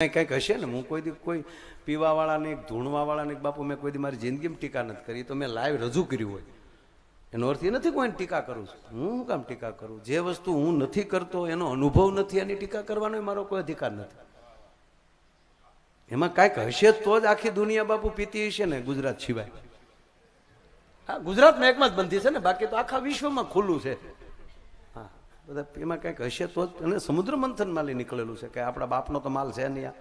કંઈક હશે ને. હું કોઈ પીવાવાળાને ધૂણવાવાળાને બાપુ મેં કોઈ દી મારી જિંદગીમાં ટીકા નથી કરી. તો મેં લાઈવ રજૂ કર્યું હોય એનો અર્થ એ નથી કોઈને ટીકા કરું છું. હું કામ ટીકા કરું? જે વસ્તુ હું નથી કરતો એનો અનુભવ નથી એની ટીકા કરવાનો મારો કોઈ અધિકાર નથી. એમાં કાંઈક હશે તો જ આખી દુનિયા બાપુ પીતી હશે ને, ગુજરાત સિવાય. હા, ગુજરાતમાં એકમાં જ બંધી છે ને, બાકી તો આખા વિશ્વમાં ખુલ્લું છે. હા, બધા એમાં કંઈક હશે તો જ. અને સમુદ્ર મંથન માલી નીકળેલું છે કે આપણા બાપનો તો માલ છે નહીં.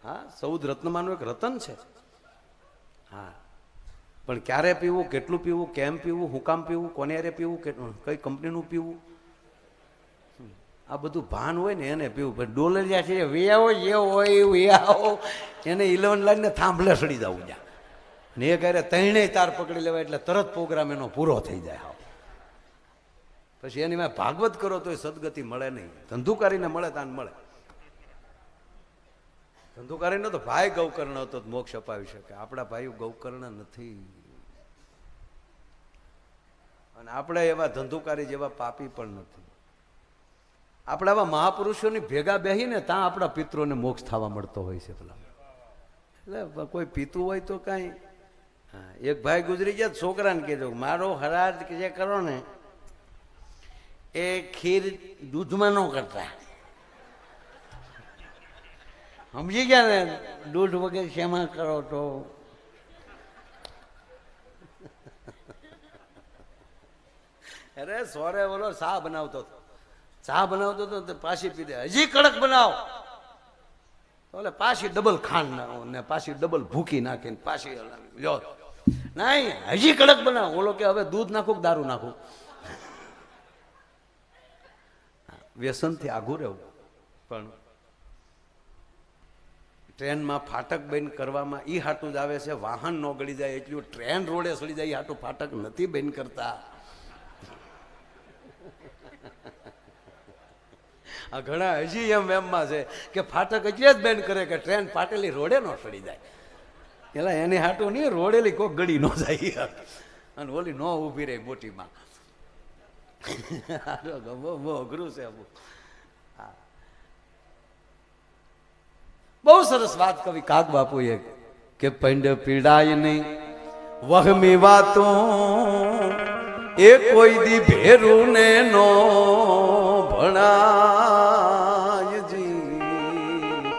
હા, 14 રત્નમાંનું એક રતન છે. હા, પણ ક્યારે પીવું, કેટલું પીવું, કેમ પીવું, હું કામ પીવું, કોને હારે પીવું, કઈ કંપનીનું પીવું, આ બધું ભાન હોય ને એને પીવું. પણ ડોલરિયા છે વેયાવો જે હોય વેયાવો એને 11 લાઈનને થાંભલે સડી જવું જ્યાં ને એ ક્યારે ત્રણેય તાર પકડી લેવાય એટલે તરત પ્રોગ્રામ એનો પૂરો થઈ જાય. પછી એની મેં ભાગવત કરો તો સદગતિ મળે નહીં. ધંધુકારીને મળે તાન મળે. ધંધુકારીનો તો ભાઈ ગૌકર્ણ હતો મોક્ષ અપાવી શકે. આપણા ભાઈઓ ગૌકર્ણ નથી. અને આપણે એવા ધંધુકારી જેવા પાપી પણ નથી. આપણે આવા મહાપુરુષોની ભેગા બેહીને ત્યાં આપણા પિત્રોને મોક્ષ થવા મળતો હોય છે. પેલા એટલે કોઈ પીતું હોય તો કાંઈ. હા, એક ભાઈ ગુજરી ગયા, છોકરાને કહેજો મારો હરાજ જે કરો ને એ ખીર દૂધમાં ન કરતા. સમજી ગયા ને? દૂધ વગેરે શેમાં કરો તો? અરે સોરે બોલો ચા બનાવતો હતો. ચા બનાવતો હતો તો પાછી પી દે, હજી કડક બનાવ. એટલે પાછી ડબલ ખાંડ ને પાછી ડબલ ભૂકી નાખીને પાછી લો નહીં હજી કડક બનાવ. ઓલો કે હવે દૂધ નાખું કે દારૂ નાખું? વ્યસનથી આઘું રહેવું. પણ ટ્રેનમાં ફાટક બંધ કરવામાં ઈ હાટું જ આવે છે વાહન ન ગળી જાય એટલું. ટ્રેન રોડે સડી જાય એ હાટું ફાટક નથી બંધ કરતા. આ ઘણા હજી એમમાં છે કે ફાટક એટલે જ બેન કરે કે ટ્રેન પાટેલી રોડે ન સડી જાય. એટલે એની હાટું નહીં, રોડેલી કોક ગળી ન જાય અને ઓલી ન ઊભી રહી મોટીમાં. બહુ અઘરું છે. બહુ સરસ વાત કવિ કાગ બાપુએ કે પંડ પીડાય નહીં વહમી વાતો એ કોઈ દી ભેરું ને નો ભણાય જી.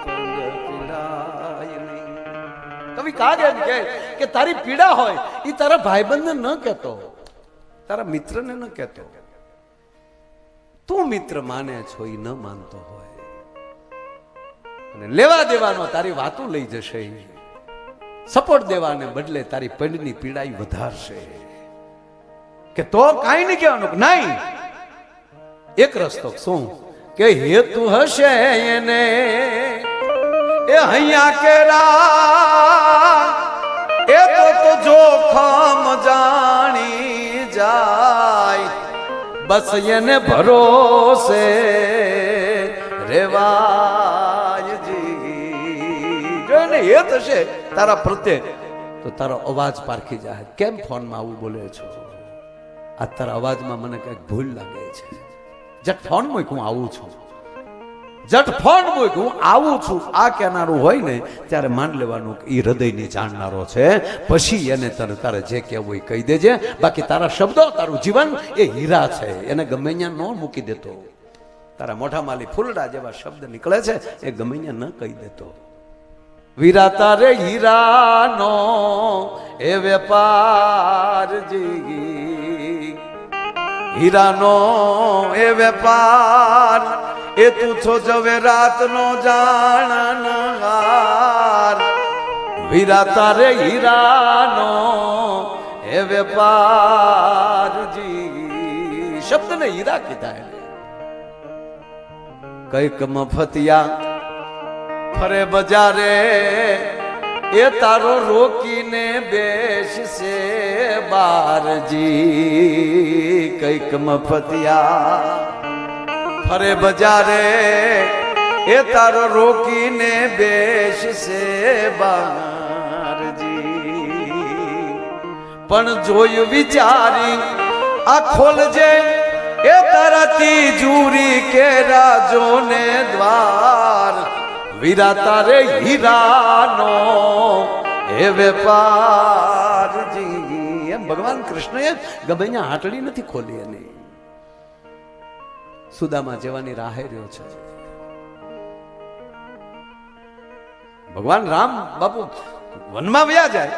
પંડ પીડાય નહીં. કવિ કાગ એમ કે તારી પીડા હોય એ તારા ભાઈબંધને ન કહેતો, તારા મિત્રને ન કહેતો. તું મિત્ર માને છો એ ન માનતો હોય અને લેવા દેવાનો તારી વાતો લઈ જશે. સપોર્ટ દેવાને બદલે તારી પંડની પીડાઈ વધારશે. કે તો કાંઈ નહીં કહેવાનું. નહીં, એક રસ્તો શું કે હેતુ હશે એને એ હૈયા કેરા એ તો જોખમ જાણી જાય. બસ એને ભરોસે રેવાય જી. જો એને હેત હશે તારા પ્રત્યે તો તારો અવાજ પારખી જાય. કેમ ફોનમાં આવું બોલે છો? આ તારા અવાજમાં મને કંઈક ભૂલ લાગે છે. જટ ફોન મૂક, હું આવું છું. જટ ફોન મૂક, હું આવું છું. આ કહેનારું હોય ને ત્યારે માન લેવાનું કે એ હૃદયની જાણનારો છે. પછી એને તારે જે કહેવું એ કહી દેજે. બાકી તારા શબ્દો, તારું જીવન એ હીરા છે, એને ગમે ત્યાં ન મૂકી દેતો. તારા મોઢામાંથી ફૂલડા જેવા શબ્દ નીકળે છે એ ગમે ત્યાં ન કહી દેતો. વીરા તારે હીરાનો એ વેપાર જી, હીરાનો એ વેપાર એ તું છો જવે રાતનો જાણનહાર. વીરા તારે હીરાનો એ વેપાર જી. શબ્દને હીરા કીધા એને. કઈક મફતિયા ફરે બજારે એ તારો રોકીને બેસશે બારજી. કઈક મફતિયા ફરે બજારે એ તારો રોકીને બેસશે બારજી. પણ જોયું વિચારી આ ખોલજે એ તારા તિજુરી કે રાજો ને દ્વાર વીરા તારે હીરાનો હે વેપારજી. એમ ભગવાન કૃષ્ણએ ગમે ત્યાં હાટડી નથી ખોલી એની. સુદામા જેવાની રાહે રહ્યો છે. ભગવાન રામ બાપુ વનમાં વયા જાય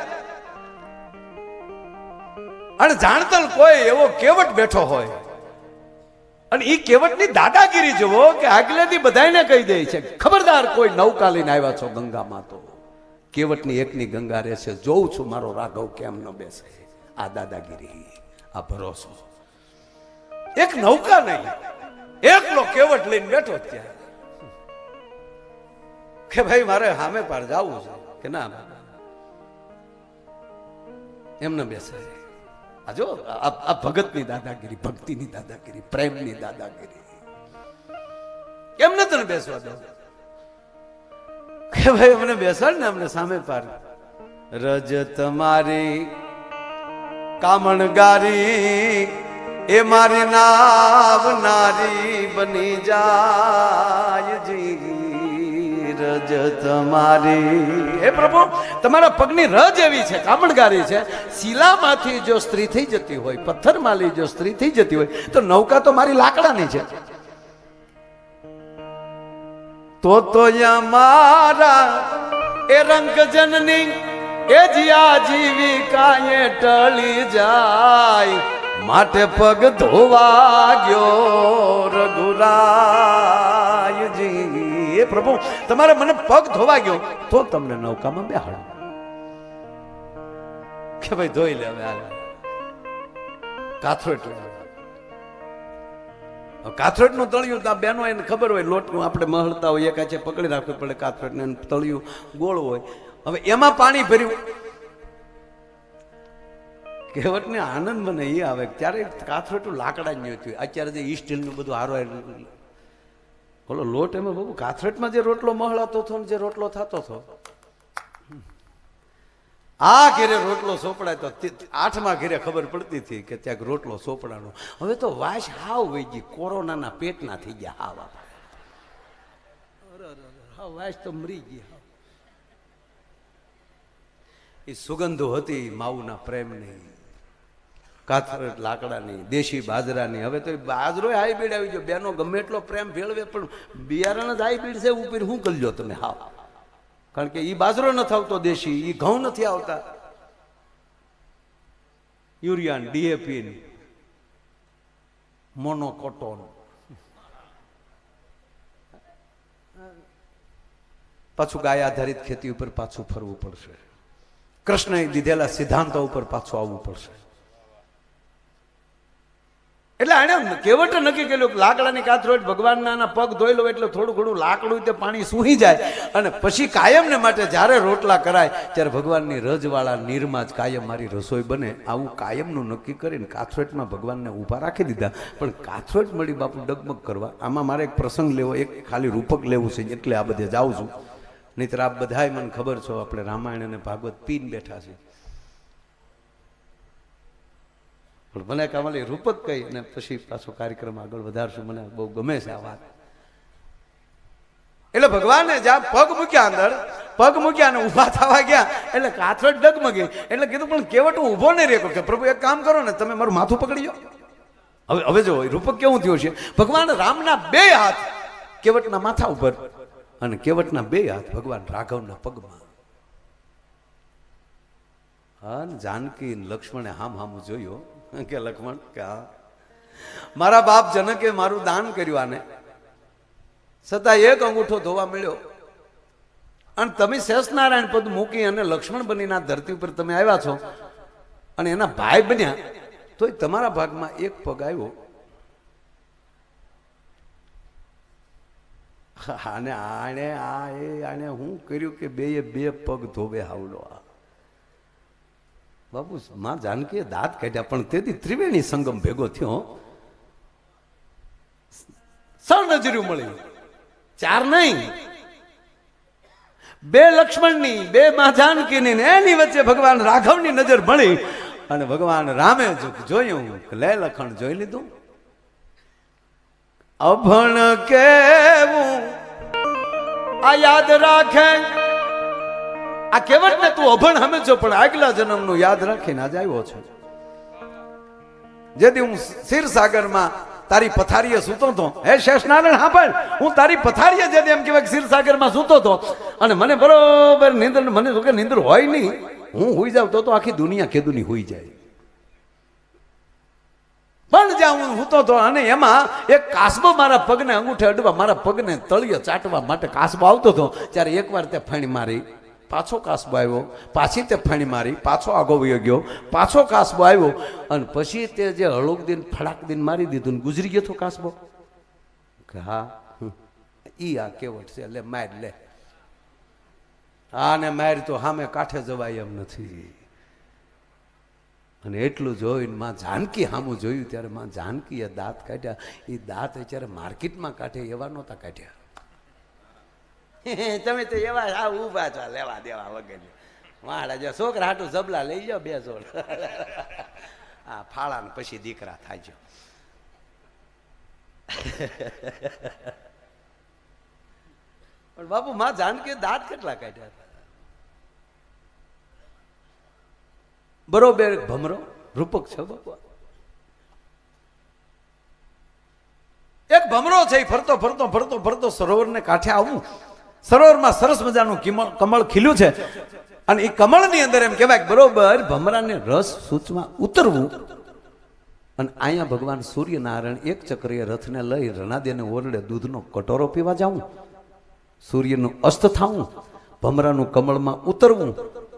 અને જાણતલ કોઈ એવો કેવટ બેઠો હોય અને એ કેવટની દાદાગીરી જુઓ કે આગલેથી બધાને કહી દે છે ખબરદાર કોઈ નૌકા લઈને આવ્યા છો ગંગામાં તો કેવટની એકની ગંગા રહેશે. જોઉં છું મારો રાઘવ કેમ ન બેસે. આ દાદાગીરી, આ ભરોસો. એક નૌકા નહીં, એકલો કેવટ લઈને બેઠો ત્યાં કે ભાઈ મારે સામે પાર જવું છે કે ના એમ ન બેસે. આ જો આ ભગતની દાદાગીરી, ભક્તિની દાદાગીરી, પ્રેમની દાદાગીરી. કેમ ન તને બેસવા દો કે ભાઈ અમને બેસાડ ને અમને સામે પાર. રજ તમારી કામણગારી એ મારી નાવનારી બની જાય જી. રજ તમારી હે પ્રભુ તમારા પગની રજ એવી છે, કામણગારી છે. શિલામાંથી જો સ્ત્રી થઈ જતી હોય, પથ્થરમાલી જો સ્ત્રી થઈ જતી હોય તો નૌકા તો મારી લાકડાની છે. તો મારા એ રંગ જનની એ જીયા જીવિકા એ ટળી જાય માટે પગ ધોવા ગયો રઘુરાયજી. એ પ્રભુ તમારે મને પગ ધોવા ગયો તો તમને નૌકામાં બેહાડો કે ભાઈ ધોઈ લે. હવે હાલ કાથરોટ કાથરોટ નું તળિયું બેનો એને ખબર હોય લોટનું આપણે મહળતા હોય એક છે પકડી રાખવું પડે કાથરોટ ને તળિયું ગોળ હોય. હવે એમાં પાણી ભર્યું કહેવત ને આનંદ મને એ આવે ત્યારે કાથરોટું લાકડા જ નહીં થયું. અત્યારે જે સ્ટીલ નું બધું હારો બોલો લોટ એમાં બહુ કાથરોટમાં જે રોટલો મહળાતો હતો ને જે રોટલો થતો હતો આ ઘેરે રોટલો સોપડાય તો 8મા ઘેરે ખબર પડતી હતી કે ત્યાં રોટલો સોપડાનો. હવે તો વાસ હાવ વહી ગઈ, કોરોનાના પેટના થઈ ગયા હાવ. વાસ તો મરી ગઈ. એ સુગંધો હતી માવુના પ્રેમની, કાથરોટ લાકડાની, દેશી બાજરાની. હવે તો બાજરો હાઈબ્રિડ આવી ગયો. બેનો ગમે એટલો પ્રેમ ભેળવે પણ બિયારણ જ હાઈબ્રિડ છે. ઉપર શું કરજો તમે હાવ, કારણ કે ઈ બાજરો નથી આવતો દેશી, ઈ ઘઉં નથી આવતા. યુરિયા, ડીએપી, મોનોકોટોન. પાછું ગાય આધારિત ખેતી ઉપર પાછું ફરવું પડશે. કૃષ્ણએ દીધેલા સિદ્ધાંતો ઉપર પાછું આવવું પડશે. એટલે આને કેવટે નક્કી કર્યું કે લાકડાની કાથરોટ ભગવાનના પગ ધોઈ લો એટલે થોડું ઘણું લાકડું તે પાણી સૂહી જાય અને પછી કાયમને માટે જ્યારે રોટલા કરાય ત્યારે ભગવાનની રજવાળા નીરમાં જ કાયમ મારી રસોઈ બને. આવું કાયમનું નક્કી કરીને કાથરોટમાં ભગવાનને ઊભા રાખી દીધા. પણ કાથરોટ મળી બાપુ ડગમગ કરવા. આમાં મારે એક પ્રસંગ લેવો, એક ખાલી રૂપક લેવું છે એટલે આ બધે જાઉં છું. નહીતર આપ બધાય મને ખબર છો આપણે રામાયણ અને ભાગવત પીન બેઠા છે. પણ મને કામલી રૂપક કહી ને પછી પાછો કાર્યક્રમ આગળ વધારશું. મને બહુ ગમે છે આ વાત. એટલે ભગવાને જ્યાં પગ મૂક્યા, અંદર પગ મૂક્યા અને ઊભા થવા ગયા એટલે કાથરોટ ડગમગી. એટલે કીધું પણ કેવટ હું ઊભો નહીં રહ્યો કે પ્રભુ એક કામ કરો ને તમે મારું માથું પકડી જાઓ. હવે જો રૂપક કેવું થયું છે, ભગવાન રામના 2 હાથ કેવટના માથા ઉપર અને કેવટના 2 હાથ ભગવાન રાઘવના પગમાં. હા, જાનકી લક્ષ્મણે હામ જોયો કે લક્ષ્મણ કે હા મારા બાપ જનકે મારું દાન કર્યું આને, છતાં એક અંગૂઠો ધોવા મળ્યો અને તમે શેષનારાયણ પદ મૂકી અને લક્ષ્મણ બનીને ધરતી ઉપર તમે આવ્યા છો અને એના ભાઈ બન્યા તોય તમારા ભાગમાં એક પગ આવ્યો. આને આને આને હું કર્યું કે 2 પગ ધોવે હાવલો. બાપુ માં જાનકીએ દાંત કાઢ્યા પણ તેથી ત્રિવેણી સંગમ ભેગો થયો. 6 નજર્યું મળી, 4 નહીં, 2 લક્ષ્મણની, 2 માં જાનકીની ને એની વચ્ચે ભગવાન રાઘવની નજર ભળી અને ભગવાન રામે જોયું કે લે લખણ જોઈ લીધું. અભણ કેવું આ યાદ રાખે. આ કહેવત ને તું અભણ સમજો, પણ આગલા જન્મનું યાદ રાખીને આજ આવ્યો છે. જેથી હું ક્ષીરસાગરમાં તારી પથારીએ સૂતો હતો, હે શેષનારાયણ સાંભળ, હું તારી પથારીએ જેથી એમ કહેવાય ક્ષીરસાગરમાં સૂતો હતો અને મને બરોબર નીંદર, મને તો કે નીંદર હોય નહીં, હું હુઈ જાઉં તો આખી દુનિયા કેદુની હુઈ જાય. પણ જ્યાં હું સૂતો હતો અને એમાં એક કાસબો મારા પગને અંગૂઠે અડવા, મારા પગને તળિયે ચાટવા માટે કાસબો આવતો હતો. ત્યારે એકવાર તે ફણી મારી, પાછો કાસબો આવ્યો, પાછી તે ફણી મારી, પાછો આગો વયો ગયો, પાછો કાસબો આવ્યો અને પછી તે જે હળોક દિન ફડાક દિન મારી દીધું ને ગુજરી ગયો તો કાસબો. કે હા ઈ આ કેવટ છે, લે માર લે. હા ને માર તો સામે કાંઠે જવાય એમ નથી. અને એટલું જોઈને માં જાનકી સામું જોયું ત્યારે માં જાનકીએ દાંત કાઢ્યા. એ દાંત અત્યારે માર્કેટમાં કાઢે એવા નહોતા કાઢ્યા. તમે તો એવા આ ઉભા છો લેવા દેવા વગેરે. મારા જો છોકરા હાટું જબલા લઈ જાઓ 2 જોડ. હા ફાળા ને પછી દીકરા થાય. પણ બાપુ માં જાનકી દાંત કેટલા કાઢ્યા હતા. બરોબર ભમરો રૂપક છે બાપુ. એક ભમરો છે, ફરતો ફરતો ફરતો ફરતો સરોવરને કાંઠે આવું. સરોવરમાં સરસ મજાનું કમળ ખીલ્યું છે અને એ કમળની અંદર એમ કહેવાય બરોબર ભમરાને રસ સૂચમાં ઉતરવું. અને અહીંયા ભગવાન સૂર્યનારાયણ એક ચક્રીય રથને લઈ રણાદેને ઓરડે દૂધનો કટોરો પીવા જાઉં, સૂર્યનું અસ્ત થાવું, ભમરાનું કમળમાં ઉતરવું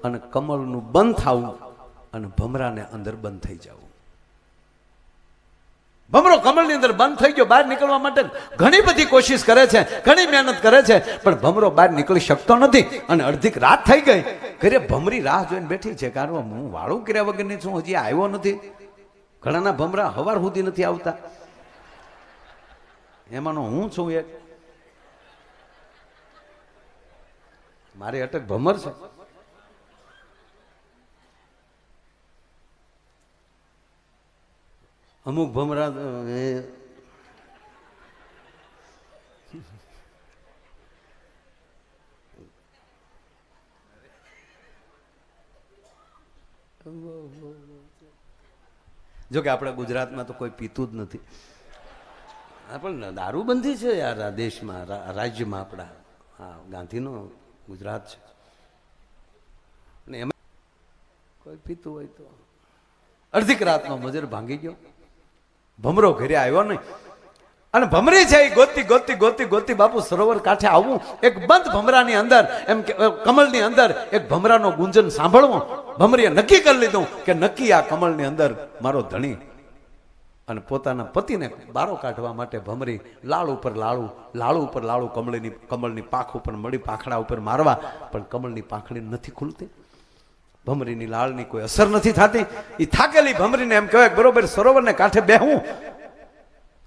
અને કમળનું બંધ થાવું અને ભમરાને અંદર બંધ થઈ જવું. ભમરો કમળની અંદર બંધ થઈ ગયો, બહાર નીકળવા માટે ઘણી બધી કોશિશ કરે છે, ઘણી મહેનત કરે છે, પણ ભમરો બહાર નીકળી શકતો નથી. અને અડધીક રાત થઈ ગઈ, ઘરે ભમરી રાહ જોઈને બેઠી છે, કારણ હું વાળું કર્યા વગરની છું, હજી આવ્યો નથી. ઘણાના ભમરા હવાર સુધી નથી આવતા, એમાંનો હું છું એક. મારી અટક ભમર છે. અમુક ભમરા જો કે આપણા ગુજરાતમાં તો કોઈ પીતું જ નથી. પણ દારૂબંધી છે યાર આ દેશમાં, રાજ્યમાં આપણા. હા ગાંધીનો ગુજરાત છે અને એમાં કોઈ પીતું હોય તો. અડધીક રાતનો મજર ભાંગી ગયો, ભમરો ઘરે આવ્યો નહીં. અને ભમરી છે એ ગોતી ગોતી ગોતી ગોતી બાપુ સરોવર કાંઠે આવવું. એક બંધ ભમરાની અંદર એમ કે કમળની અંદર એક ભમરાનો ગુંજન સાંભળવો. ભમરીએ નક્કી કરી લીધું કે નક્કી આ કમળની અંદર મારો ધણી. અને પોતાના પતિને બારો કાઢવા માટે ભમરી લાળ ઉપર લાળું, લાળુ ઉપર લાળું, કમળની પાંખ ઉપર મળી પાંખડા ઉપર મારવા, પણ કમળની પાંખડી નથી ખુલતી. ભમરીની લાળની કોઈ અસર નથી થતી. એ થાકેલી ભમરીને એમ કહેવાય બરોબર સરોવરને કાંઠે બેહવું,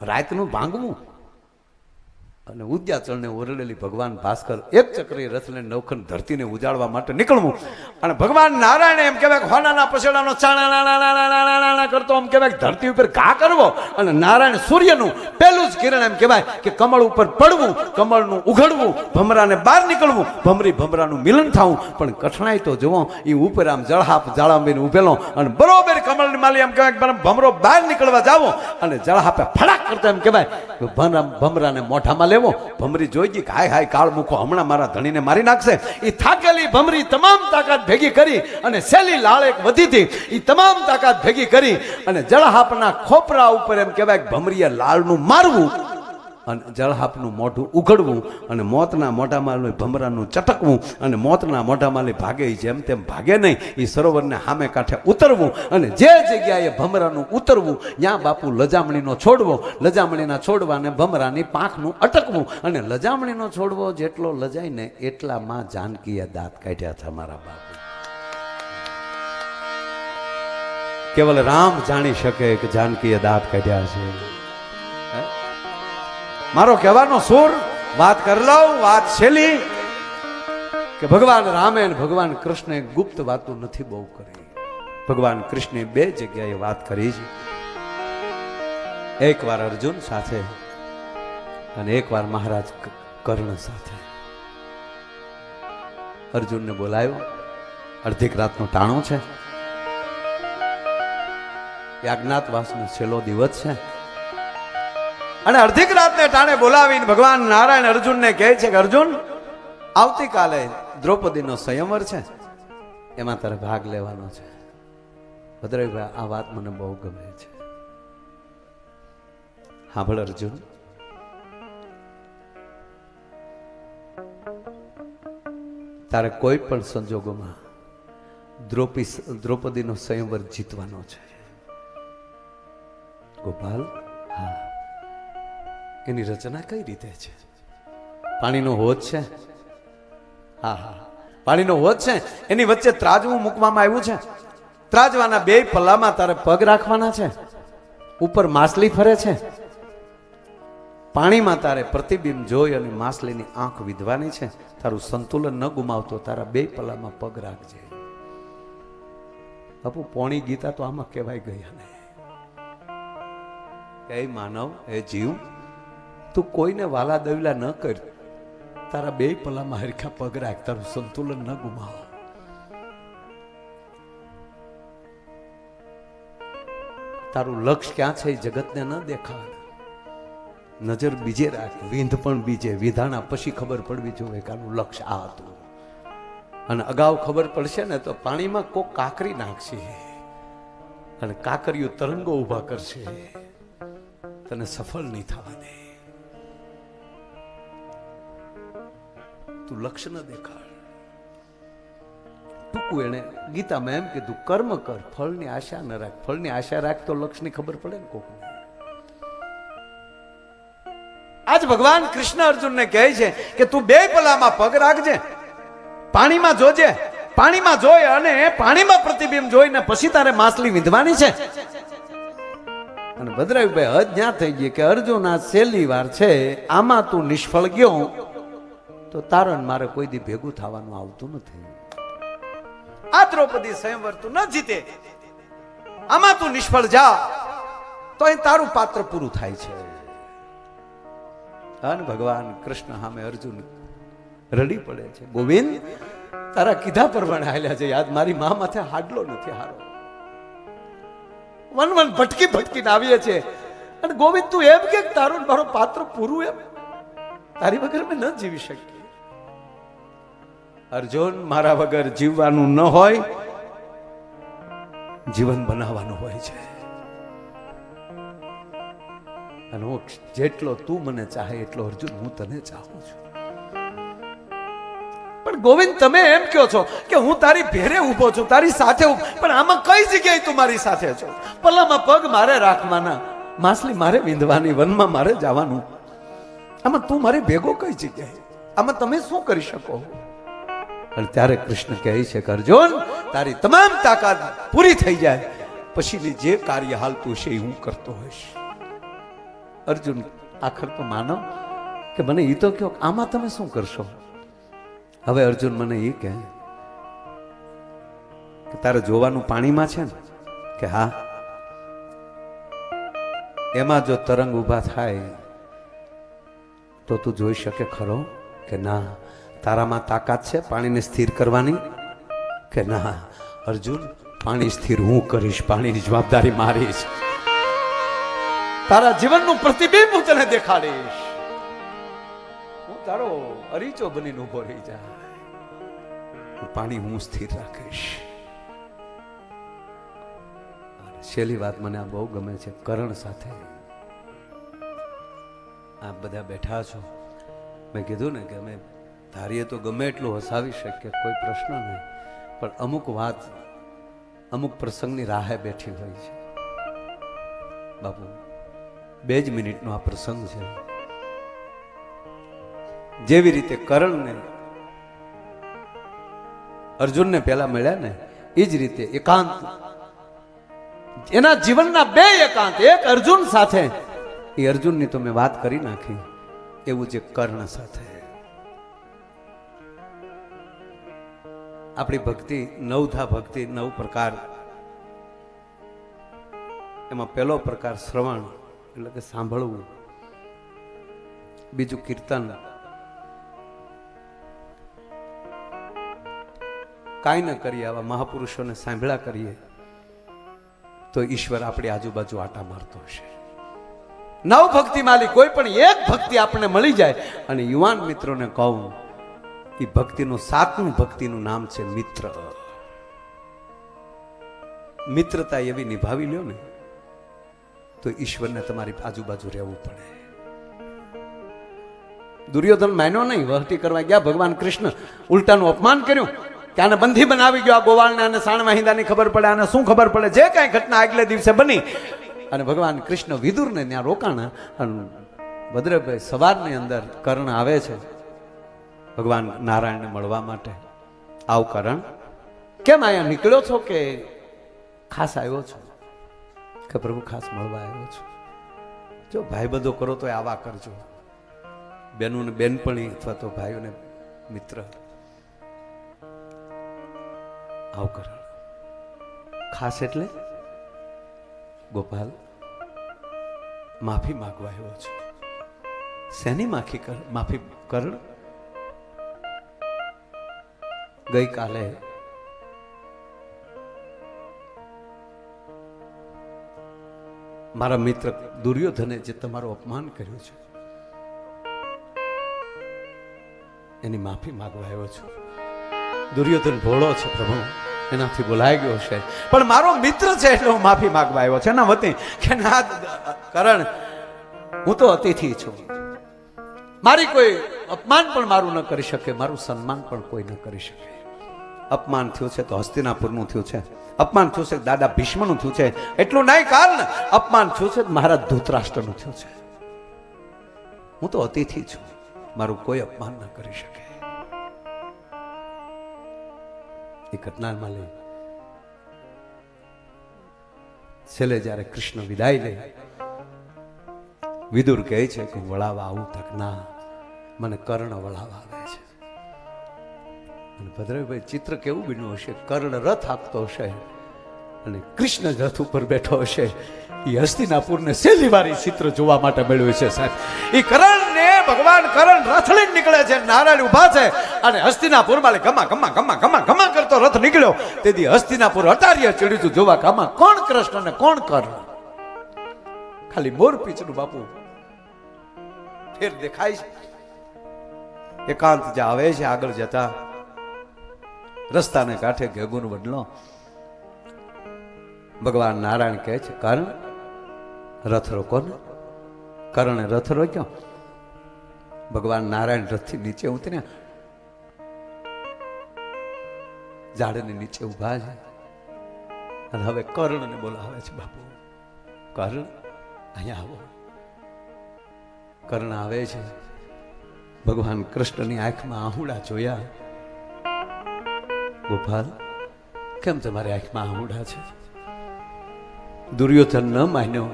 રાતનું ભાંગવું અને ઉદ્યાચળને ઓરડેલી ભગવાન ભાસ્કર એક ચક્રીય રથને નવખંડ ધરતીને ઉજાડવા માટે નીકળવું. અને ભગવાન નારાયણ એમ કહેવાય હોનાના પછેડાનો ચાણા કરતો એમ કહેવાય ધરતી ઉપર ઘા કરવો. અને નારાયણ સૂર્યનું પહેલું જ કિરણ એમ કહેવાય કે કમળ ઉપર પડવું, કમળનું ઉઘડવું, ભમરાને બહાર નીકળવું, ભમરી ભમરાનું મિલન થવું. પણ કઠણાઈ તો જુઓ, એ ઉપર આમ જળહાપ જાળાંબીને ઉભેલો અને બરોબર કમળની માલી એમ કહેવાય ભમરો બહાર નીકળવા જાવો અને જળહાપે ફડાક કરતા એમ કહેવાય ભમરાને મોઢામાં લેવો. ભમરી જોઈ ગઈ કે હાય હાય કાળ મૂકો, હમણાં મારા ધણીને મારી નાખશે. એ થાકેલી ભમરી તમામ તાકાત ભેગી કરી અને સેલી લાળ એક વધી હતી, એ તમામ તાકાત ભેગી કરી અને જળહાપના ખોપરા ઉપર એમ કહેવાય ભમરીએ લાળનું મારવું અને જળહાપનું મોઢું ઉઘડવું અને મોતના મોઢામાં ભમરાનું ચટકવું અને મોતના મોઢામાં ભાગે જેમ તેમ ભાગે નહીં. એ સરોવરને સામે કાંઠે ઉતરવું અને જે જગ્યાએ ભમરાનું ઉતરવું ત્યાં બાપુ લજામણીનો છોડવો, લજામણીના છોડવાને ભમરાની પાંખનું અટકવું. અને લજામણીનો છોડવો જેટલો લજાય ને એટલા માં જાનકીએ દાંત કાઢ્યા હતા મારા બાપુ. કેવલ રામ જાણી શકે કે જાનકીએ દાંત કાઢ્યા છે. મારો કહેવાનો સુર વાત કરી લઉં, વાત છેલ્લી કે ભગવાન રામે અને ભગવાન કૃષ્ણે ગુપ્ત વાતો નથી બહુ કરી. ભગવાન કૃષ્ણે 2 જગ્યાએ વાત કરી છે. એકવાર અર્જુન સાથે અને એકવાર મહારાજ કર્ણ સાથે. અર્જુનને બોલાયો. અડધીક રાતનો ટાણો છે, એ અજ્ઞાતવાસનો છેલ્લો દિવસ છે, અને અડધીક રાતને ટાણે બોલાવીને ભગવાન નારાયણ અર્જુનને કહે છે કે અર્જુન, આવતીકાલે દ્રૌપદીનો સંયમવર છે, એમાં તારે ભાગ લેવાનો છે. ભદ્રભાઈ, આ વાત મને બહુ ગમે છે. સાંભળ અર્જુન, તારે કોઈ પણ સંજોગોમાં દ્રૌપદીનો સંયમવર જીતવાનો છે. ગોપાલ, હા, એની રચના કઈ રીતે છે? પાણીનો હોજ છે. હા હા, પાણીનો હોજ છે, એની વચ્ચે ત્રાજવું મૂકવામાં આવ્યું છે. ત્રાજવાના બે પલ્લામાં તારે પગ રાખવાના છે. ઉપર માછલી ફરે છે. પાણીમાં તારે પ્રતિબિંબ જોઈ અને માછલીની આંખ વિધવાની છે. તારું સંતુલન ન ગુમાવતો તારા બે પલ્લામાં પગ રાખજે. બાપુ, પોણી ગીતા તો આમાં કહેવાય ગયા ને. એ માનવ, એ જીવ, તું કોઈને વાલા દવલા ન કર. તારા બે પલ્લામાં હરખા પગ રાખ, તારું સંતુલન ન ગુમાવ. તારું લક્ષ્ય ક્યાં છે એ જગતને ન દેખાડ. નજર બીજે રાખ, વિંધ પણ બીજે. વિંધાણા પછી ખબર પડવી જોઈએ કે આનું લક્ષ્ય આ હતું. અને અગાઉ ખબર પડશે ને તો પાણીમાં કોક કાંકરી નાખશે, અને કાંકરીઓ તરંગો ઉભા કરશે, તને સફળ નહીં થવા દે. તું લક્ષ્ય ન દેખાડ. ટૂંકું એને ગીતામાં એમ કીધું, કર્મ કર, ફળની આશા ન રાખ. ફળની આશા રાખ તો લક્ષ્યની ખબર પડે ને કોકને. આજ ભગવાન કૃષ્ણ અર્જુનને કહે છે કે તું બે પલ્લામાં પગ રાખજે, પાણીમાં જોજે. પાણીમાં જોઈ અને પાણીમાં પ્રતિબિંબ જોઈને પછી તારે માછલી વિંધવાની છે. અને ભદ્રાયુભાઈ હદ જ્યાં થઈ ગઈ કે અર્જુન આ છેલ્લી વાર છે, આમાં તું નિષ્ફળ ગયો તો તારણ મારે કોઈ દી ભેગું થવાનું આવતું નથી. આ દ્રૌપદી સંયમવર તું ન જીતે, આમાં તું નિષ્ફળ જા તો અહીં તારું પાત્ર પૂરું થાય છે. અને ભગવાન કૃષ્ણ સામે અર્જુન રડી પડે છે. ગોવિંદ, તારા કીધા પ્રમાણે હાલ્યા છે. યાદ મારી મા માથે હાડલો નથી હારો. વન વન ભટકી ભટકીને આવીએ છે. અને ગોવિંદ, તું એમ કે તારું મારો પાત્ર પૂરું, એમ તારી વગર મેં ન જીવી શકીએ. અર્જુન, મારા વગર જીવવાનું ન હોય, જીવન બનાવવાનું હોય છે. અને હું જેટલો તું મને ચાહે એટલો અર્જુન હું તને ચાહું છું. પણ ગોવિંદ, તમે એમ કહો છો કે હું તારી ભેરે ઉભો છું, તારી સાથે, પણ આમાં કઈ જગ્યાએ તું મારી સાથે છો? પલ્લામાં પગ મારે રાખવાના, માછલી મારે વિંધવાની, વનમાં મારે જવાનું. આમાં તું મારી ભેગો કઈ જગ્યાએ? આમાં તમે શું કરી શકો? અને ત્યારે કૃષ્ણ કહે છે કે અર્જુન, તારી તમામ તાકાત પૂરી થઈ જાય પછીની જે કાર્ય હાલતું છે એ હું કરતો હોઈશ. અર્જુન આખર તો માનો કે મને એ તો કહો, આમાં તમે શું કરશો? હવે અર્જુન મને એ કહે કે તારે જોવાનું પાણીમાં છે ને? કે હા. એમાં જો તરંગ ઊભા થાય તો તું જોઈ શકે ખરો? કે ના. તારામાં તાકાત છે પાણીને સ્થિર કરવાની? કે ના. અર્જુન, પાણી સ્થિર હું કરીશ, પાણીની જવાબદારી મારી છે. તારા જીવનનું પ્રતિબિંબ હું તને દેખાડીશ. હું તારો અરીચો બનીને ઉભો રહી જાય. પાણી હું સ્થિર રાખીશ. છેલ્લી વાત મને આ બહુ ગમે છે. કરણ સાથે આપ બધા બેઠા છો, મેં કીધું ને કે અમે ધારીએ તો ગમે એટલું હસાવી શકીએ, કોઈ પ્રશ્ન નહીં, પણ અમુક વાત અમુક પ્રસંગની રાહે બેઠી હોય છે. બાપુ, 2 જ મિનિટનો આ પ્રસંગ છે. જેવી રીતે કરણને અર્જુનને પહેલા મળ્યા ને, એ જ રીતે એકાંત, એના જીવનના 2 એકાંત, એક અર્જુન સાથે, એ અર્જુનની તો મેં વાત કરી નાખી, એવું જે કર્ણ સાથે. આપણી ભક્તિ 9 ભક્તિ 9 પ્રકાર. એમાં પહેલો પ્રકાર શ્રવણ, એટલે કે સાંભળવું. બીજું કીર્તન, કાંઈ ન કરીએ, આવા મહાપુરુષોને સાંભળ્યા કરીએ તો ઈશ્વર આપણી આજુબાજુ આટા મારતો હશે. નવ ભક્તિમાલી કોઈ પણ એક ભક્તિ આપણને મળી જાય. અને યુવાન મિત્રોને કહું, એ ભક્તિનું 7મું ભક્તિનું નામ છે મિત્ર. મિત્રતા એવી નિભાવી લ્યો ને તો ઈશ્વરને તમારી આજુબાજુ રહેવું પડે. દુર્યોધન માન્યો નહીં, વહટી કરવા ગયા. ભગવાન કૃષ્ણ ઉલટાનું અપમાન કર્યું કે આને બંધી બનાવી ગયો. આ ગોવાળને આને સાણ વાહિંદાની ખબર પડે, આને શું ખબર પડે? જે કાંઈ ઘટના આગલે દિવસે બની અને ભગવાન કૃષ્ણ વિદુરને ત્યાં રોકાણા. અને ભદ્રભાઈ સવારની અંદર કર્ણ આવે છે ભગવાન નારાયણને મળવા માટે. આવ કર્ણ, કેમ અહીંયા નીકળ્યો છો કે ખાસ આવ્યો છો? કે પ્રભુ ખાસ મળવા આવ્યો છું. જો ભાઈ બધો કરો તો આવા કરજો, બેનોને બેનપણી અથવા તો ભાઈઓને મિત્ર. આવ કરણ. ખાસ એટલે ગોપાલ માફી માંગવા આવ્યો છું. શેની માફી કરણ? ગઈકાલે મારા મિત્ર દુર્યોધને જે તમારું અપમાન કર્યું છે એની માફી માંગવા આવ્યો છું. દુર્યોધન ભોળો છે પ્રભુ, એનાથી બોલાઈ ગયો છે, પણ મારો મિત્ર છે એટલે હું માફી માંગવા આવ્યો છે. એના વતી કે ના કરણ, હું તો અતિથિ છું. મારી કોઈ અપમાન પણ મારું ન કરી શકે, મારું સન્માન પણ કોઈ ન કરી શકે. અપમાન થયું છે તો હસ્તિનાપુરનું થયું છે, અપમાન થયું છે દાદા ભીષ્મનું થયું છે. એટલું નહીં કારણ, અપમાન થયું છે મહારાજ ધૃતરાષ્ટ્રનું થયું છે. હું તો અતિથિ છું, મારું કોઈ અપમાન ન કરી શકે. એ ઘટનામાં લઈ છેલ્લે જ્યારે કૃષ્ણ વિદાય લે, વિદુર કહે છે કે વળાવા આવું તક ના, મને કર્ણ વળાવા આવે છે. અને ભદ્રભાઈ ચિત્ર કેવું બન્યું હશે? કર્ણ રથ હાંકતો હશે અને કૃષ્ણ રથ ઉપર બેઠો હશે. એ હસ્તિનાપુરને છેલ્લી વાર ચિત્ર જોવા માટે મળ્યું છે સાહેબ. એ કર્ણને ભગવાન કર્ણ રથ લઈને નીકળે છે, નારાયણ ઉભા છે અને હસ્તિનાપુર માં ગમા ગમા ગમા ગમા ગમા કરતો રથ નીકળ્યો. તેથી હસ્તિનાપુર અટારીએ ચડ્યું જોવા કામાં કોણ કૃષ્ણ ને કોણ કર્ણ. ખાલી મોર પીછનું બાપુ ફેર દેખાય છે. એકાંત જે આવે છે આગળ જતા રસ્તાને કાંઠે ઘેગુન વડલો ભગવાન નારાયણ કહે છે, કર્ણ રથ રોકો ને. કર્ણે રથ રોક્યો. ભગવાન નારાયણ રથથી નીચે ઉતર્યા, ઝાડની નીચે ઉભા છે અને હવે કર્ણને બોલાવે છે, બાપુ કર્ણ અહીંયા આવો. કર્ણ આવે છે. ભગવાન કૃષ્ણની આંખમાં આહુડા જોયા. ગોપાલ, કેમ તમારી આંખમાં આહુડા છે? દુર્યોધન ન માન્યો,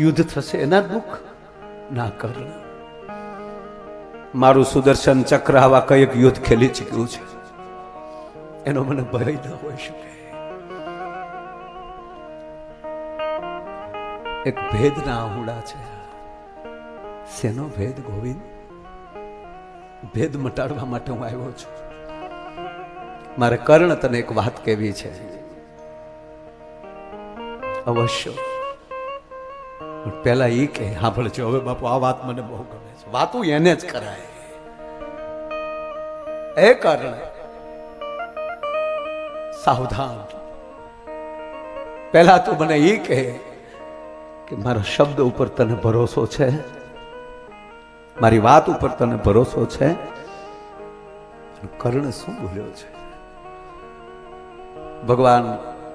યુદ્ધ થશે એના દુઃખ ના. કર્ણ, મારું સુદર્શન ચક્ર આવા કઈક યુદ્ધ ખેલી ચૂક્યું છે, એનો મને ભય ન હોઈ શકે. એક ભેદના આહુડા છે. શેનો ભેદ ગોવિંદ? ભેદ મટાડવા માટે હું આવ્યો છું. મારે કર્ણ તને એક વાત કહેવી છે. અવશ્ય, પેલા એ કે સાંભળજો. હવે બાપુ આ વાત મને બહુ ગમે છે. વાતું એને જ કરાય. એ કર્ણ, સાવધાન. પહેલા તું મને એ કહે કે મારા શબ્દ ઉપર તને ભરોસો છે? મારી વાત ઉપર તને ભરોસો છે? કર્ણ શું બોલ્યો છે? ભગવાન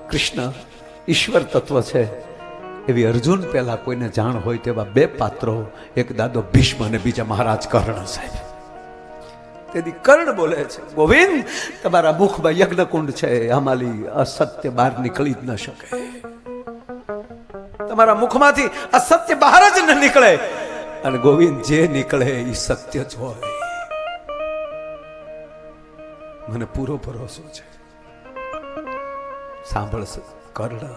કૃષ્ણ ઈશ્વર તત્વ છે એવી અર્જુન પહેલા કોઈને જાણ હોય તેવા બે પાત્રો, એક દાદો ભીષ્મ અને બીજા મહારાજ કર્ણ સાહેબ. તેથી કર્ણ બોલે છે, ગોવિંદ તમારા મુખમાં યજ્ઞકુંડ છે, આમાંથી અસત્ય બહાર નીકળી જ ન શકે. તમારા મુખમાંથી અસત્ય બહાર જ ન નીકળે. અને ગોવિંદ જે નીકળે એ સત્ય જ હોય. મને પૂરો ભરોસો છે. સાંભળશે કર્ણ.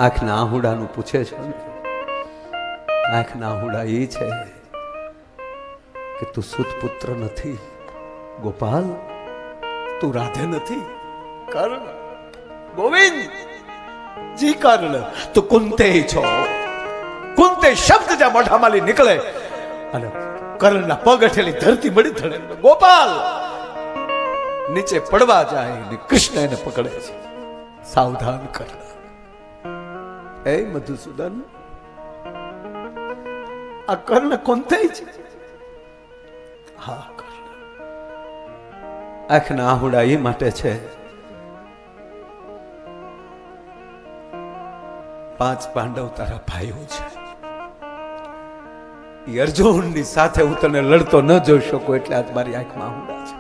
આંખના આહુડાનું પૂછે છે. આંખના આહુડા એ છે કે તું સુતપુત્ર નથી ગોપાલ, તું રાધે નથી કર્ણ, ગોવિંદ જી કર્ણ તું કુંતે છો. કુંતે શબ્દ જ્યાં મોઢામાંથી નીકળે અને કર્ણના પગ હેઠેલી ધરતી મળી થડે. ગોપાલ નીચે પડવા જાય ને કૃષ્ણ એને પકડે છે. સાવધાન કર્ણ. એ મધુસૂદન, આ કર્ણ કોંતે છે? હા કર્ણ. આંખના આહુડા એ માટે છે 5 પાંડવ તારા ભાઈઓ છે. એ અર્જુનની સાથે હું તને લડતો ન જોઈ શકું એટલે આજ મારી આંખમાં આહુડા છે.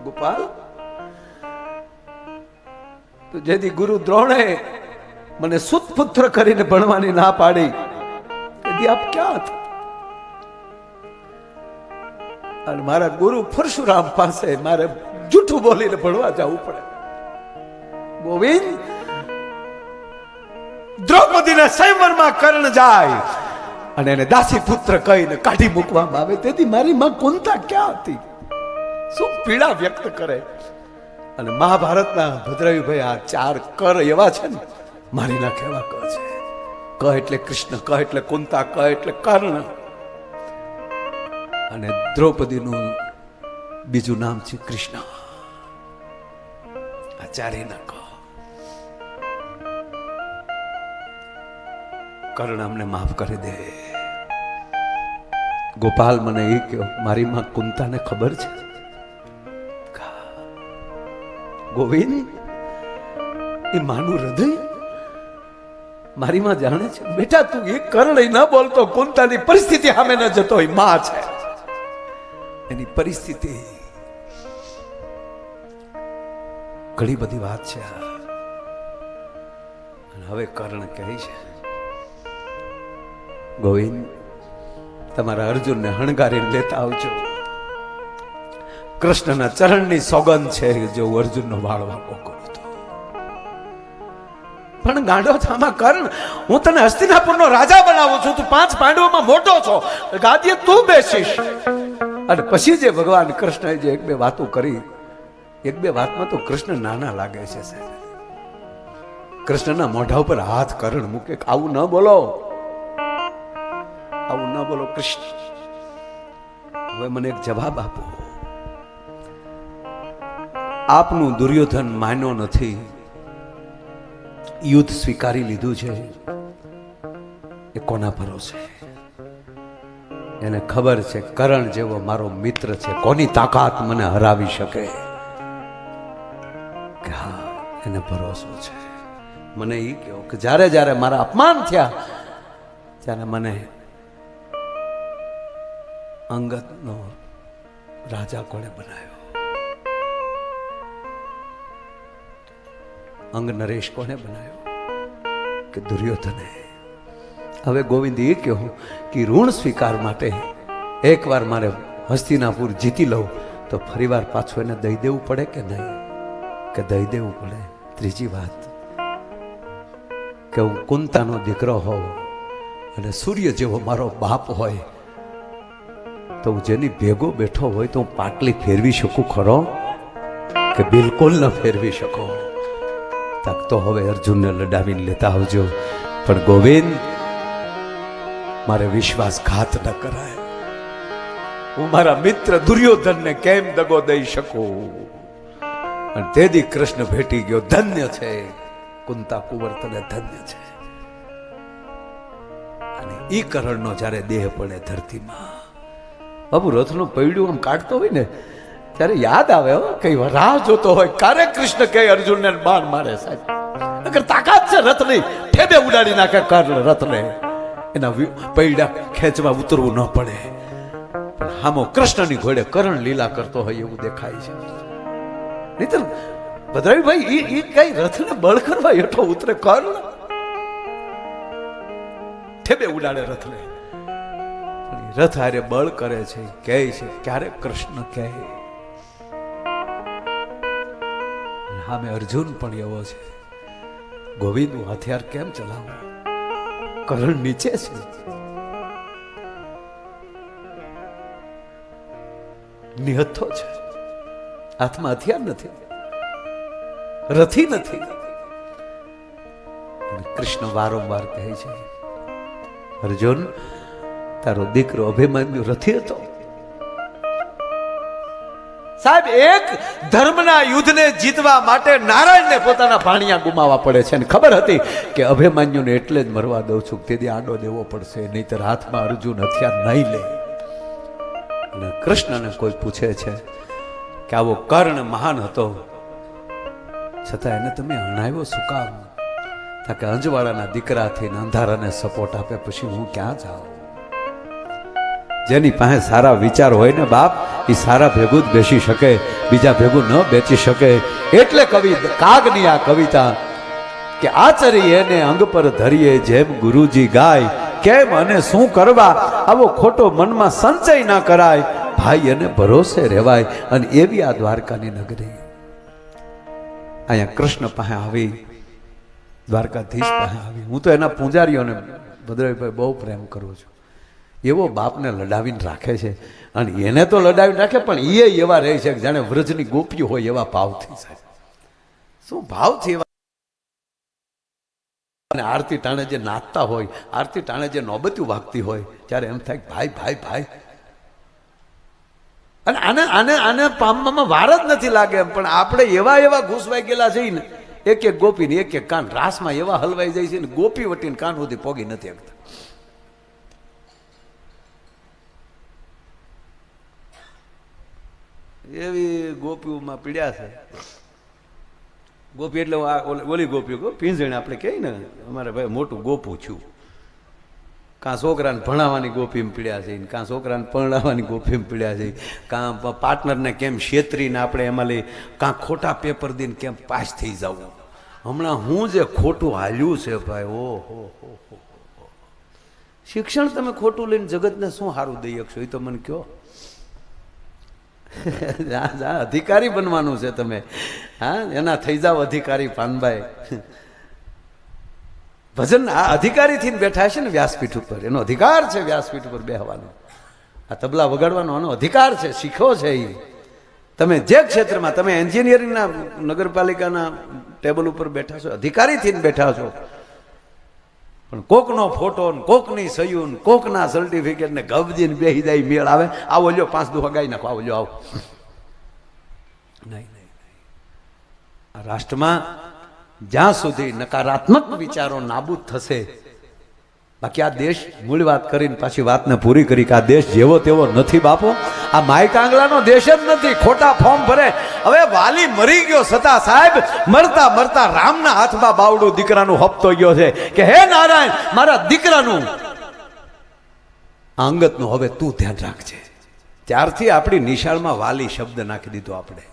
ગોપાલ, તો જેથી ગુરુ દ્રોણે મને સુતપુત્ર કરીને ભણવાની ના પાડી, કદી આપ ક્યાં હતા? અને મારા ગુરુ પરશુરામ પાસે મારે જૂઠું બોલીને ભણવા જવું પડે. ગોવિંદ, દ્રૌપદીના સ્વયંવરમાં કર્ણ જાય અને એને દાસી પુત્ર કહીને કાઢી મૂકવામાં આવે. તેથી મારી માં કુંતા ક્યાં હતી? શું પીડા વ્યક્ત કરે. અને મહાભારતના ભદ્રવીભાઈ આ 4 કર એવા છે ને, મારી નાખે એવા ક છે. ક એટલે કૃષ્ણ, ક એટલે કુંતા, ક એટલે કર્ણ. અને દ્રૌપદીનું બીજું નામ છે કૃષ્ણ. આ 4 ના ક. કર્ણ અમને માફ કરી દે. ગોપાલ, મને એ કહો, મારી માં કુંતાને ખબર છે? ગોવિંદ, એ માનું હૃદય મારી માં જાણે છે. બેટા, તું એ કર્ણ ન બોલતો, કુંતાની પરિસ્થિતિ સામે ન જતો હોય. માં છે, એની પરિસ્થિતિ. ઘણી બધી વાત છે. અને હવે કર્ણ કહે છે, ગોવિંદ, તમારા અર્જુનને હણગારીને લેતા આવજો. કૃષ્ણના ચરણની સોગંદ છે, જો અર્જુનનો વાળ વાંકો કરું તો. પણ ગાંડો થામા કર્ણ, હું તને હસ્તિનાપુરનો રાજા બનાવું છું. તું 5 પાંડવોમાં મોટો છો, ગાદીએ તું બેસીશ. અને પછી જે ભગવાન કૃષ્ણએ જે 1-2 વાતો કરી, 1-2 વાતમાં તો કૃષ્ણ નાના લાગે છે સાહેબ. કૃષ્ણના મોઢા ઉપર હાથ કર્ણ મૂકે, આવું ન બોલો, આવું ન બોલો કૃષ્ણ. હવે મને એક જવાબ આપો. આપનું દુર્યોધન માન્યો નથી, યુદ્ધ સ્વીકારી લીધું છે, એ કોના ભરોસે? એને ખબર છે કર્ણ જેવો મારો મિત્ર છે, કોની તાકાત મને હરાવી શકે? કે હા, એને ભરોસો છે. મને એ કહો કે જ્યારે જ્યારે મારા અપમાન થયા ત્યારે મને અંગદનો રાજા કોણે બનાવ્યો? અંગ નરેશ કોને બનાવ્યો? કે દુર્યોધને. હવે ગોવિંદ એ કહ્યું કે ઋણ સ્વીકાર માટે એકવાર મારે હસ્તિનાપુર જીતી લઉં તો ફરીવાર પાછું એને દઈ દેવું પડે કે નહીં? કે દઈ દેવું પડે. ત્રીજી વાત કે હું કુંતાનો દીકરો હોઉં અને સૂર્ય જેવો મારો બાપ હોય તો હું જેની ભેગો બેઠો હોય તો હું પાટલી ફેરવી શકું ખરો? કે બિલકુલ ન ફેરવી શકો. તક તો હવે અર્જુનને લડાવીને લેતા આવજો. પણ ગોવિંદ, મારે વિશ્વાસઘાત ન કરાય. હું મારા મિત્ર દુર્યોધનને કેમ દગો દઈ શકું? અને તેથી કૃષ્ણ ભેટી ગયો. ધન્ય છે કુંતા કુંવર, તને ધન્ય છે. અને ઈ કરણનો જ્યારે દેહ પડે ધરતીમાં, બાબુ રથનું પૈડું આમ કાઢતો હોય ને ત્યારે યાદ આવે કઈ રાહ જોતો હોય ક્યારે કૃષ્ણ કે અર્જુનને બાણ મારે. સાહેબ, અગર તાકાત છે રથની, ઠેબે ઉડાડી નાખે કર્ણ રથને. એના પૈડા ખેંચવા ઉતરવું ન પડે. પણ હામો કૃષ્ણની ઘોડે કર્ણ લીલા કરતો હોય એવું દેખાય છે. નહીતર ભદ્રાવીભાઈ એ કઈ રથને બળ કરવા હેઠો ઉતરે? કર્ણ ઠેબે ઉડાડે રથને. રથ હારે બળ કરે છે, કહે છે ક્યારે કૃષ્ણ કહે. હા, મેં અર્જુન પણ એવો છે. ગોવિંદ, હું હથિયાર કેમ ચલાવું? કર્ણ નીચે છે. નિહત્થો છે, હાથમાં હથિયાર નથી, રથી નથી. કૃષ્ણ વારંવાર કહે છે, અર્જુન તારો દીકરો અભિમન્યુ રથી હતો. સાહેબ, એક ધર્મના યુદ્ધને જીતવા માટે નારાયણને પોતાના ભાણિયા ગુમાવવા પડે છે. અને ખબર હતી કે અભિમન્યુને એટલે જ મરવા દઉં છું, તેથી આડો દેવો પડશે, નહીતર હાથમાં અર્જુન હથિયાર નહીં લે. અને કૃષ્ણને કોઈ પૂછે છે કે આવો કર્ણ મહાન હતો, છતાં એને તમે હણાવ્યો શું કામ? કે અંજવાળાના દીકરાથી અંધારાને સપોર્ટ આપે, પછી હું ક્યાં જાઉં? જેની પાસે સારા વિચાર હોય ને બાપ, એ સારા ભેગું જ બેસી શકે, બીજા ભેગું ન બેસી શકે. એટલે કવિ કાગની આ કવિતા કે આચરી એને અંગ પર ધરીએ જેમ ગુરુજી ગાય, કેમ અને શું કરવા આવો ખોટો મનમાં સંચય ના કરાય, ભાઈ એને ભરોસે રહેવાય. અને એવી આ દ્વારકાની નગરી, અહીંયા કૃષ્ણ પાસે આવી, દ્વારકાધીશ પાસે આવી. હું તો એના પૂજારીઓને ભદ્રભાઈ બહુ પ્રેમ કરું છું. એવો બાપને લડાવીને રાખે છે, અને એને તો લડાવીને રાખે, પણ એ એવા રહે છે જાણે વ્રજની ગોપીઓ હોય એવા ભાવથી. સાહેબ, શું ભાવથી એવા. અને આરતી ટાણે જે નાચતા હોય, આરતી ટાણે જે નોબતું વાગતી હોય, ત્યારે એમ થાય ભાઈ ભાઈ ભાઈ. અને આને આને આને પામવામાં વાર જ નથી લાગે એમ. પણ આપણે એવા એવા ઘૂસવાઈ ગયેલા છીએ ને, એક એક ગોપીને એક એક કાન રાસમાં એવા હલવાઈ જાય છે ને, ગોપી વટીને કાન સુધી પોગી નથી શકતા. એવી ગોપીઓમાં પીડ્યા છે. ગોપી એટલે ઓલી ગોપીઓ પીંજણ આપણે કહીએ ને, અમારે ભાઈ મોટું ગોપું છું. કાં છોકરાને ભણાવવાની ગોપીમાં પીડ્યા છે, કાં છોકરાને પરણાવવાની ગોપીમાં પીડ્યા છે, કાં પાર્ટનરને કેમ છેતરીને આપણે એમાં લઈ, કાં ખોટા પેપર દઈને કેમ પાસ થઈ જવું. હમણાં હું જે ખોટું હાલ્યું છે ભાઈ, ઓહો હો. શિક્ષણ તમે ખોટું લઈને જગતને શું સારું દઈ શકશો? એ તો મને કહો. અધિકારી બનવાનું છે તમે, હા, એના થઈ જાવ અધિકારી. પાનભાઈ ભજન આ અધિકારી થઈને બેઠા છે ને વ્યાસપીઠ ઉપર, એનો અધિકાર છે વ્યાસપીઠ ઉપર બેહવાનો. આ તબલા વગાડવાનો એનો અધિકાર છે, શીખો છે. એ તમે જે ક્ષેત્રમાં, તમે એન્જિનિયરિંગના નગરપાલિકાના ટેબલ ઉપર બેઠા છો, અધિકારી થઈને બેઠા છો. પણ કોકનો ફોટો, કોકની સયું, કોકના સર્ટિફિકેટ ને ગબજીને બેહી જાય મેળ આવે. આવો લ્યો 5 દુહા ગાઈ નાખો, આવો લ્યો આવો. નહીં નહીં, આ રાષ્ટ્રમાં જ્યાં સુધી નકારાત્મક વિચારો નાબૂદ થશે, બાકી આ દેશ, મૂળ વાત કરીને પાછી વાતને પૂરી કરી કે આ દેશ જેવો તેવો નથી બાપો. આ માય કાંગલાનો દેશ જ નથી. ખોટા ફોર્મ ભરે. હવે વાલી મરી ગયો છતાં સાહેબ મરતા મરતા રામના હાથમાં બાવડું દીકરાનું હપ્તો ગયો છે કે હે નારાયણ, મારા દીકરાનું અંગતનું હવે તું ધ્યાન રાખજે. ત્યારથી આપણી નિશાળમાં વાલી શબ્દ નાખી દીધો આપણે.